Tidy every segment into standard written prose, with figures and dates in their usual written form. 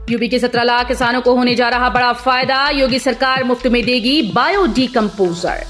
UP के 17 लाख किसानों को होने जा रहा बड़ा फायदा, योगी सरकार मुफ्त में देगी बायो डीकंपोजर।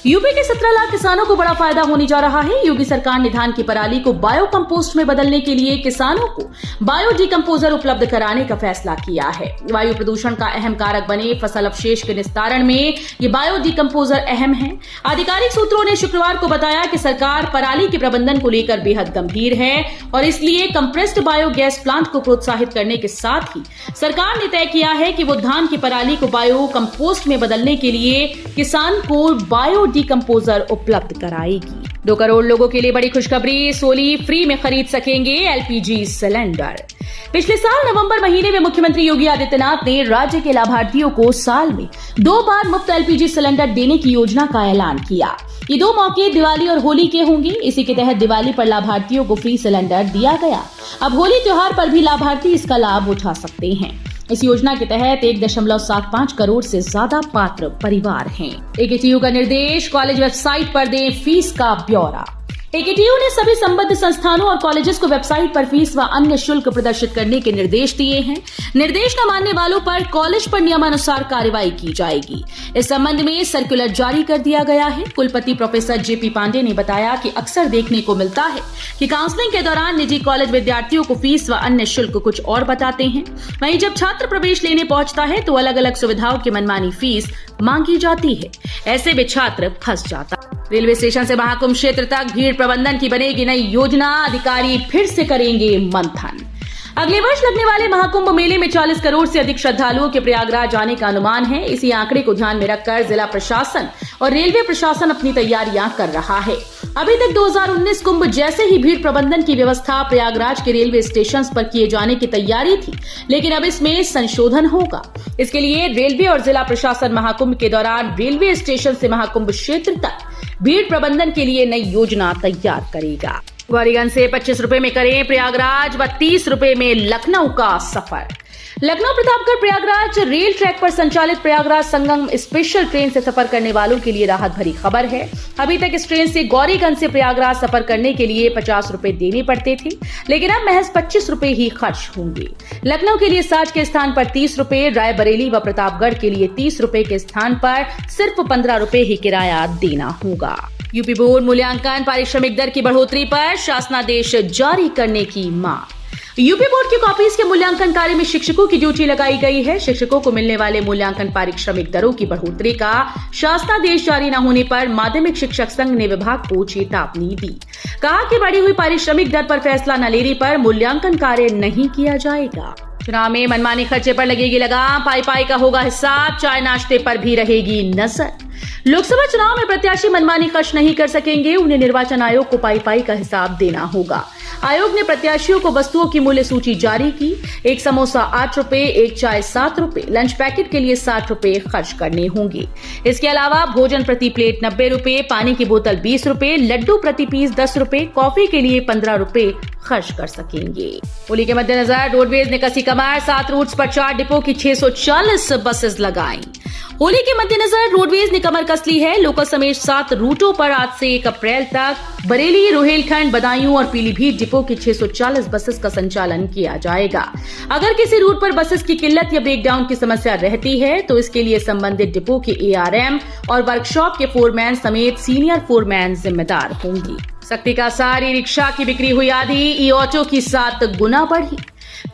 यूपी के 17 लाख किसानों को बड़ा फायदा होने जा रहा है। योगी सरकार ने धान की पराली को बायो कंपोस्ट में बदलने के लिए किसानों को बायो डीकंपोजर उपलब्ध कराने का फैसला किया है। वायु प्रदूषण का अहम कारक बने फसल अवशेष के निस्तारण में ये बायो डीकंपोजर अहम है। आधिकारिक सूत्रों ने शुक्रवार को बताया कि सरकार पराली के प्रबंधन को लेकर बेहद गंभीर है और इसलिए कंप्रेस्ड बायोगैस प्लांट को प्रोत्साहित करने के साथ ही सरकार ने तय किया है कि वो धान की पराली को बायो कंपोस्ट में बदलने के लिए किसान को बायो डीकंपोजर उपलब्ध कराएगी। 2 करोड़ लोगों के लिए बड़ी खुशखबरी, सोली फ्री में खरीद सकेंगे एलपीजी सिलेंडर। पिछले साल नवंबर महीने में मुख्यमंत्री योगी आदित्यनाथ ने राज्य के लाभार्थियों को साल में 2 बार मुफ्त एलपीजी सिलेंडर देने की योजना का ऐलान किया। ये 2 मौके दिवाली और होली के होंगे। इसी के तहत दिवाली पर लाभार्थियों को फ्री सिलेंडर दिया गया। अब होली त्योहार पर भी लाभार्थी इसका लाभ उठा सकते हैं। इस योजना के तहत 1.75 करोड़ से ज्यादा पात्र परिवार हैं। एकेटीयू का निर्देश, कॉलेज वेबसाइट पर दें फीस का ब्यौरा। एकेटीयू ने सभी संबद्ध संस्थानों और कॉलेजेस को वेबसाइट पर फीस व अन्य शुल्क प्रदर्शित करने के निर्देश दिए हैं। निर्देश न मानने वालों पर कॉलेज पर नियमानुसार कार्रवाई की जाएगी। इस संबंध में सर्कुलर जारी कर दिया गया है। कुलपति प्रोफेसर जेपी पांडे ने बताया कि अक्सर देखने को मिलता है कि काउंसलिंग के दौरान निजी कॉलेज विद्यार्थियों को फीस व अन्य शुल्क कुछ और बताते हैं। वहीं जब छात्र प्रवेश लेने पहुंचता है तो अलग अलग सुविधाओं की मनमानी फीस मांगी जाती है। ऐसे में छात्र फंस जाता है। रेलवे स्टेशन से महाकुंभ क्षेत्र तक भीड़ प्रबंधन की बनेगी नई योजना, अधिकारी फिर से करेंगे मंथन। अगले वर्ष लगने वाले महाकुंभ मेले में 40 करोड़ से अधिक श्रद्धालुओं के प्रयागराज आने का अनुमान है। इसी आंकड़े को ध्यान में रखकर जिला प्रशासन और रेलवे प्रशासन अपनी तैयारियां कर रहा है। अभी तक 2019 कुंभ जैसे ही भीड़ प्रबंधन की व्यवस्था प्रयागराज के रेलवे स्टेशन पर किए जाने की तैयारी थी, लेकिन अब इसमें संशोधन होगा। इसके लिए रेलवे और जिला प्रशासन महाकुंभ के दौरान रेलवे स्टेशन से महाकुंभ क्षेत्र तक भीड़ प्रबंधन के लिए नई योजना तैयार करेगा। ग्वारीगंज से 25 रुपए में करें प्रयागराज व 30 रुपए में लखनऊ का सफर। लखनऊ प्रतापगढ़ प्रयागराज रेल ट्रैक पर संचालित प्रयागराज संगम स्पेशल ट्रेन से सफर करने वालों के लिए राहत भरी खबर है। अभी तक इस ट्रेन से गौरीगंज से प्रयागराज सफर करने के लिए 50 रुपए देने पड़ते थे, लेकिन अब महज 25 रुपए ही खर्च होंगे। लखनऊ के लिए 60 के स्थान पर 30 रुपए, रायबरेली व प्रतापगढ़ के लिए 30 रुपए के स्थान पर सिर्फ 15 रुपए ही किराया देना होगा। यूपी बोर्ड मूल्यांकन पारिश्रमिक दर की बढ़ोतरी पर शासनादेश जारी करने की मांग। यूपी बोर्ड की कॉपीज के मूल्यांकन कार्य में शिक्षकों की ड्यूटी लगाई गई है। शिक्षकों को मिलने वाले मूल्यांकन पारिश्रमिक दरों की बढ़ोतरी का शासनादेश जारी न होने पर माध्यमिक शिक्षक संघ ने विभाग को चेतावनी दी। कहा कि बढ़ी हुई पारिश्रमिक दर पर फैसला न लेने पर मूल्यांकन कार्य नहीं किया जाएगा। चुनाव में मनमानी खर्चे पर लगेगी लगाम, पाई पाई का होगा हिसाब, चाय नाश्ते पर भी रहेगी नजर। लोकसभा चुनाव में प्रत्याशी मनमानी खर्च नहीं कर सकेंगे। उन्हें निर्वाचन आयोग को पाई पाई का हिसाब देना होगा। आयोग ने प्रत्याशियों को वस्तुओं की मूल्य सूची जारी की। एक समोसा 8 रुपए, एक चाय 7 रुपए, लंच पैकेट के लिए 60 रुपए खर्च करने होंगे। इसके अलावा भोजन प्रति प्लेट 90 रुपए, पानी की बोतल 20 रुपए, लड्डू प्रति पीस 10 रुपए, कॉफी के लिए 15 रुपए खर्च कर सकेंगे। होली के मद्देनजर रोडवेज ने कसी कमर, 7 रूट्स पर 4 डिपो की 640 बसेस लगाई। होली के मद्देनजर रोडवेज ने कमर कस ली है। लोकल समेत 7 रूटों पर आज से 1 अप्रैल तक बरेली, रोहिलखंड, बदायूं और पीलीभीत डिपो की 640 बसेस का संचालन किया जाएगा। अगर किसी रूट पर बसेस की किल्लत या ब्रेकडाउन की समस्या रहती है तो इसके लिए संबंधित डिपो के ARM और वर्कशॉप के फोरमैन समेत सीनियर फोरमैन जिम्मेदार होंगे। सख्ती का सारी रिक्शा की बिक्री हुई आधी, ई ऑटो की 7 गुना बढ़ी।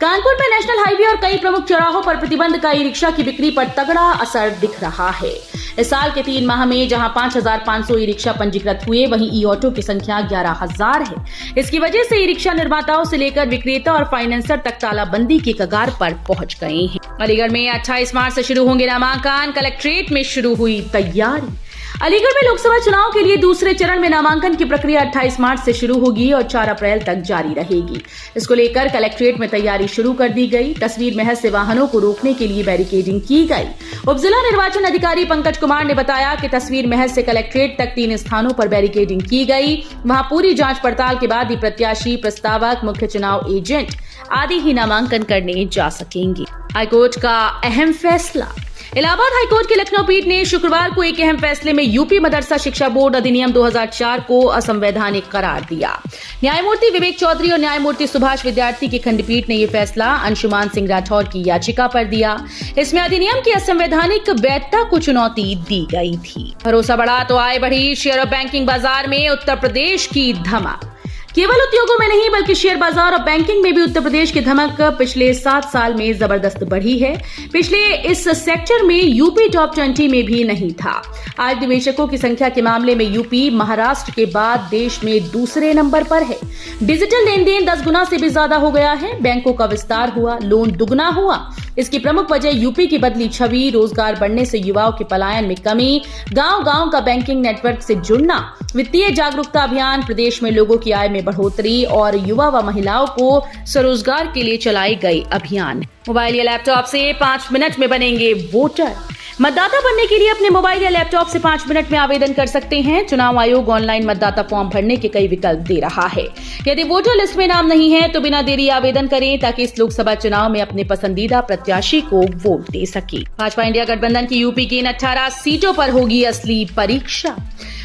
कानपुर में नेशनल हाईवे और कई प्रमुख चौराहों पर प्रतिबंध का ई रिक्शा की बिक्री पर तगड़ा असर दिख रहा है। इस साल के 3 माह में जहां 5,500 ई रिक्शा पंजीकृत हुए, वहीं ई ऑटो की संख्या 11,000 है। इसकी वजह से ई रिक्शा निर्माताओं से लेकर विक्रेता और फाइनेंसर तक तालाबंदी की कगार पर पहुंच गए हैं। अलीगढ़ में 28 मार्च से शुरू होंगे नामांकन, कलेक्ट्रेट में शुरू हुई तैयारी। अलीगढ़ में लोकसभा चुनाव के लिए दूसरे चरण में नामांकन की प्रक्रिया 28 मार्च से शुरू होगी और 4 अप्रैल तक जारी रहेगी। इसको लेकर कलेक्ट्रेट में तैयारी शुरू कर दी गई। तस्वीर महज से वाहनों को रोकने के लिए बैरिकेडिंग की गई। उप जिला निर्वाचन अधिकारी पंकज कुमार ने बताया कि तस्वीर महज से कलेक्ट्रेट तक 3 स्थानों पर बैरिकेडिंग की गई। वहां पूरी जांच पड़ताल के बाद ही प्रत्याशी, प्रस्तावक, मुख्य चुनाव एजेंट आदि ही नामांकन करने जा सकेंगे। हाईकोर्ट का अहम फैसला। इलाहाबाद हाईकोर्ट की लखनऊ पीठ ने शुक्रवार को एक अहम फैसले में यूपी मदरसा शिक्षा बोर्ड अधिनियम 2004 को असंवैधानिक करार दिया। न्यायमूर्ति विवेक चौधरी और न्यायमूर्ति सुभाष विद्यार्थी की खंडपीठ ने यह फैसला अंशुमान सिंह राठौर की याचिका पर दिया। इसमें अधिनियम की असंवैधानिक वैधता को चुनौती दी गई थी। भरोसा बढ़ा तो आय बढ़ी, शेयर और बैंकिंग बाजार में उत्तर प्रदेश की धमक। केवल उद्योगों में नहीं बल्कि शेयर बाजार और बैंकिंग में भी उत्तर प्रदेश की धमक पिछले 7 साल में जबरदस्त बढ़ी है। पिछले इस सेक्टर में यूपी टॉप 20 में भी नहीं था। आज निवेशकों की संख्या के मामले में यूपी महाराष्ट्र के बाद देश में दूसरे नंबर पर है। डिजिटल लेन देन 10 गुना से भी ज्यादा हो गया है। बैंकों का विस्तार हुआ, लोन दुगना हुआ। इसकी प्रमुख वजह यूपी की बदली छवि, रोजगार बढ़ने से युवाओं के पलायन में कमी, गांव-गांव का बैंकिंग नेटवर्क से जुड़ना, वित्तीय जागरूकता अभियान, प्रदेश में लोगों की आय में बढ़ोतरी और युवा व महिलाओं को स्वरोजगार के लिए चलाए गए अभियान। मोबाइल या लैपटॉप से 5 मिनट में बनेंगे वोटर। मतदाता बनने के लिए अपने मोबाइल या लैपटॉप से 5 मिनट में आवेदन कर सकते हैं। चुनाव आयोग ऑनलाइन मतदाता फॉर्म भरने के कई विकल्प दे रहा है। यदि वोटर लिस्ट में नाम नहीं है तो बिना देरी आवेदन करें ताकि इस लोकसभा चुनाव में अपने पसंदीदा प्रत्याशी को वोट दे सके। भाजपा इंडिया गठबंधन की यूपी की इन 18 सीटों पर होगी असली परीक्षा।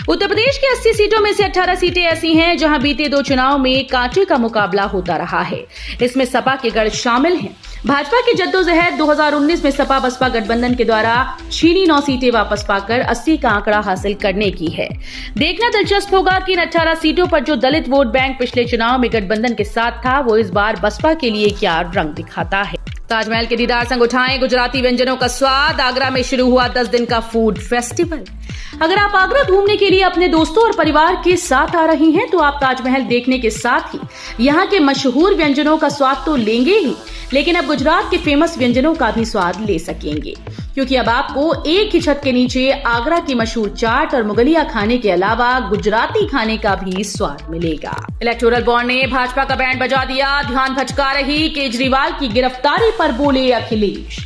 उत्तर प्रदेश की 80 सीटों में से 18 सीटें ऐसी हैं जहां बीते 2 चुनाव में कांटे का मुकाबला होता रहा है। इसमें सपा के गढ़ शामिल हैं। भाजपा की जद्दोजहद 2019 में सपा बसपा गठबंधन के द्वारा छीनी 9 सीटें वापस पाकर 80 का आंकड़ा हासिल करने की है। देखना दिलचस्प होगा कि इन 18 सीटों पर जो दलित वोट बैंक पिछले चुनाव में गठबंधन के साथ था वो इस बार बसपा के लिए क्या रंग दिखाता है। ताजमहल के दीदार संग उठाएं गुजराती व्यंजनों का स्वाद। आगरा में शुरू हुआ 10 दिन का फूड फेस्टिवल। अगर आप आगरा घूमने के लिए अपने दोस्तों और परिवार के साथ आ रही हैं तो आप ताजमहल देखने के साथ ही यहाँ के मशहूर व्यंजनों का स्वाद तो लेंगे ही, लेकिन अब गुजरात के फेमस व्यंजनों का भी स्वाद ले सकेंगे, क्योंकि अब आपको एक ही छत के नीचे आगरा की मशहूर चाट और मुगलिया खाने के अलावा गुजराती खाने का भी स्वाद मिलेगा। इलेक्टोरल बॉन्ड ने भाजपा का बैंड बजा दिया। ध्यान भटका रही केजरीवाल की गिरफ्तारी पर बोले अखिलेश।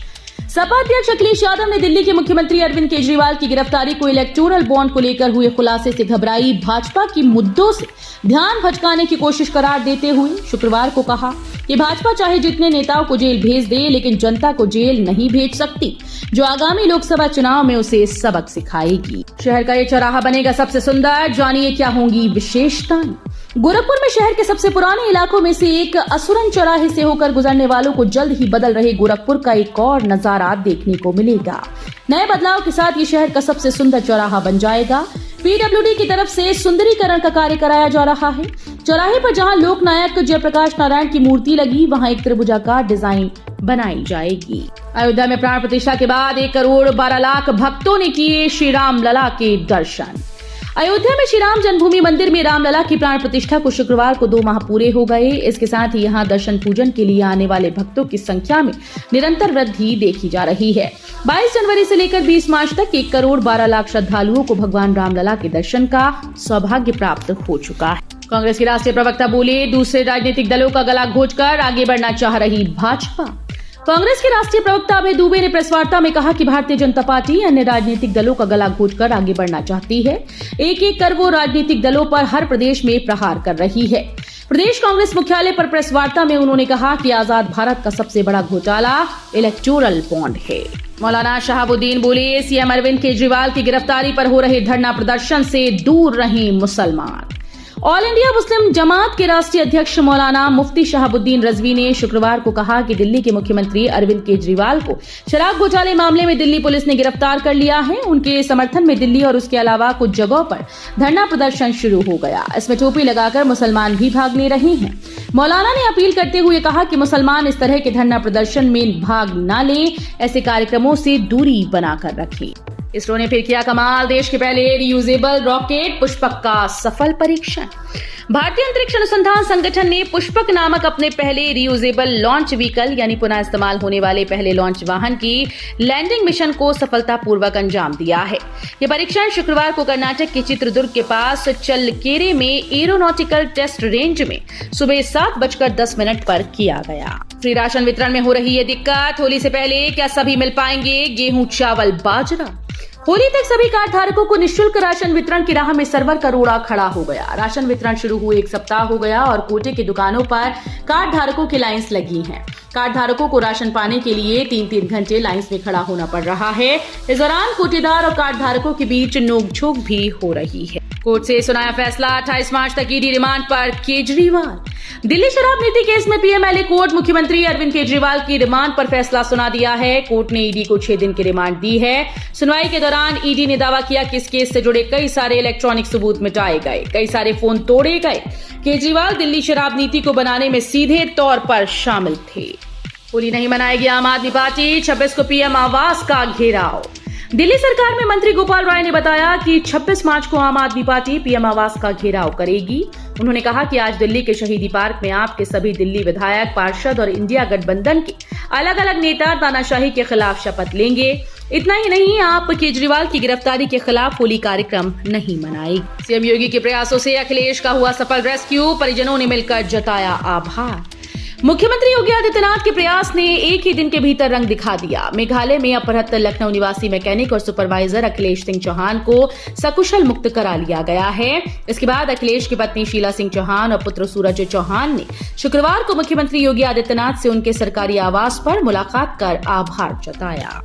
सपा अध्यक्ष अखिलेश यादव ने दिल्ली के मुख्यमंत्री अरविंद केजरीवाल की गिरफ्तारी को इलेक्टोरल बॉन्ड को लेकर हुए खुलासे से घबराई भाजपा की मुद्दों से ध्यान भटकाने की कोशिश करार देते हुए शुक्रवार को कहा कि भाजपा चाहे जितने नेताओं को जेल भेज दे, लेकिन जनता को जेल नहीं भेज सकती, जो आगामी लोकसभा चुनाव में उसे सबक सिखाएगी। शहर का ये चौराहा बनेगा सबसे सुंदर, जानिए क्या होंगी विशेषताएं। गोरखपुर में शहर के सबसे पुराने इलाकों में से एक असुरन चौराहे से होकर गुजरने वालों को जल्द ही बदल रहे गोरखपुर का एक और नजारा देखने को मिलेगा। नए बदलाव के साथ ये शहर का सबसे सुंदर चौराहा बन जाएगा। पीडब्ल्यूडी की तरफ से सुंदरीकरण का कार्य कराया जा रहा है। चौराहे पर जहां लोकनायक जयप्रकाश नारायण की मूर्ति लगी, वहां एक त्रिभुजाकार डिजाइन बनाई जाएगी। अयोध्या में प्राण प्रतिष्ठा के बाद 1 करोड़ 12 लाख भक्तों ने किए श्री राम लला के दर्शन। अयोध्या में श्री राम जन्मभूमि मंदिर में रामलला की प्राण प्रतिष्ठा को शुक्रवार को 2 माह पूरे हो गए। इसके साथ ही यहां दर्शन पूजन के लिए आने वाले भक्तों की संख्या में निरंतर वृद्धि देखी जा रही है। 22 जनवरी से लेकर 20 मार्च तक 1 करोड़ 12 लाख श्रद्धालुओं को भगवान रामलला के दर्शन का सौभाग्य प्राप्त हो चुका है। कांग्रेस के राष्ट्रीय प्रवक्ता बोले, दूसरे राजनीतिक दलों का गला घोंचकर आगे बढ़ना चाह रही भाजपा। कांग्रेस के राष्ट्रीय प्रवक्ता अभय दुबे ने प्रेस वार्ता में कहा कि भारतीय जनता पार्टी अन्य राजनीतिक दलों का गला घोंचकर आगे बढ़ना चाहती है। एक-एक कर वो राजनीतिक दलों पर हर प्रदेश में प्रहार कर रही है। प्रदेश कांग्रेस मुख्यालय पर प्रेस वार्ता में उन्होंने कहा कि आजाद भारत का सबसे बड़ा घोटाला इलेक्टोरल बॉन्ड है। मौलाना शहाबुद्दीन बोले, सीएम अरविंद केजरीवाल की गिरफ्तारी पर हो रहे धरना प्रदर्शन से दूर रहें मुसलमान। ऑल इंडिया मुस्लिम जमात के राष्ट्रीय अध्यक्ष मौलाना मुफ्ती शहाबुद्दीन रजवी ने शुक्रवार को कहा कि दिल्ली के मुख्यमंत्री अरविंद केजरीवाल को शराब घोटाले मामले में दिल्ली पुलिस ने गिरफ्तार कर लिया है। उनके समर्थन में दिल्ली और उसके अलावा कुछ जगहों पर धरना प्रदर्शन शुरू हो गया। इसमें टोपी लगाकर मुसलमान भी भाग ले रहे हैं। मौलाना ने अपील करते हुए कहा कि मुसलमान इस तरह के धरना प्रदर्शन में भाग न लें, ऐसे कार्यक्रमों से दूरी बनाकर रखें। इसरो ने फिर किया कमाल, देश के पहले रियूजेबल रॉकेट पुष्पक का सफल परीक्षण। भारतीय अंतरिक्ष अनुसंधान संगठन ने पुष्पक नामक अपने पहले रियूजेबल लॉन्च व्हीकल यानी पुनः इस्तेमाल होने वाले पहले लॉन्च वाहन की लैंडिंग मिशन को सफलतापूर्वक अंजाम दिया है। यह परीक्षण शुक्रवार को कर्नाटक के चित्रदुर्ग के पास चलकेरे में एरोनॉटिकल टेस्ट रेंज में सुबह 7:10 पर किया गया। फ्री राशन वितरण में हो रही है दिक्कत। होली से पहले क्या सभी मिल पाएंगे गेहूं, चावल, बाजरा? होली तक सभी कार्ड धारकों को निःशुल्क राशन वितरण की राह में सर्वर का रोड़ा खड़ा हो गया। राशन वितरण शुरू हुए 1 सप्ताह हो गया और कोटे की दुकानों पर कार्ड धारकों की लाइंस लगी हैं। कार्ड धारकों को राशन पाने के लिए 3-3 घंटे लाइंस में खड़ा होना पड़ रहा है। इस दौरान कोटेदार और कार्ड धारकों के बीच नोकझोंक भी हो रही है। कोर्ट से सुनाया फैसला, 28 मार्च तक ईडी रिमांड पर केजरीवाल। दिल्ली शराब नीति केस में पीएमएलए कोर्ट मुख्यमंत्री अरविंद केजरीवाल की रिमांड पर फैसला सुना दिया है। कोर्ट ने ईडी को 6 दिन की रिमांड दी है। सुनवाई के दौरान ईडी ने दावा किया कि इस केस से जुड़े कई सारे इलेक्ट्रॉनिक सबूत मिटाए गए, कई सारे फोन तोड़े गए। केजरीवाल दिल्ली शराब नीति को बनाने में सीधे तौर पर शामिल थे। होली नहीं मनाएगी आम आदमी पार्टी, 26 को पीएम आवास का घेराव। दिल्ली सरकार में मंत्री गोपाल राय ने बताया कि 26 मार्च को आम आदमी पार्टी पीएम आवास का घेराव करेगी। उन्होंने कहा कि आज दिल्ली के शहीदी पार्क में आपके सभी दिल्ली विधायक, पार्षद और इंडिया गठबंधन के अलग अलग नेता तानाशाही के खिलाफ शपथ लेंगे। इतना ही नहीं, आप केजरीवाल की गिरफ्तारी के खिलाफ होली कार्यक्रम नहीं मनाएगी। सीएम योगी के प्रयासों से अखिलेश का हुआ सफल रेस्क्यू, परिजनों ने मिलकर जताया आभार। मुख्यमंत्री योगी आदित्यनाथ के प्रयास ने एक ही दिन के भीतर रंग दिखा दिया। मेघालय में अपहृत लखनऊ निवासी मैकेनिक और सुपरवाइजर अखिलेश सिंह चौहान को सकुशल मुक्त करा लिया गया है। इसके बाद अखिलेश की पत्नी शीला सिंह चौहान और पुत्र सूरज चौहान ने शुक्रवार को मुख्यमंत्री योगी आदित्यनाथ से उनके सरकारी आवास पर मुलाकात कर आभार जताया।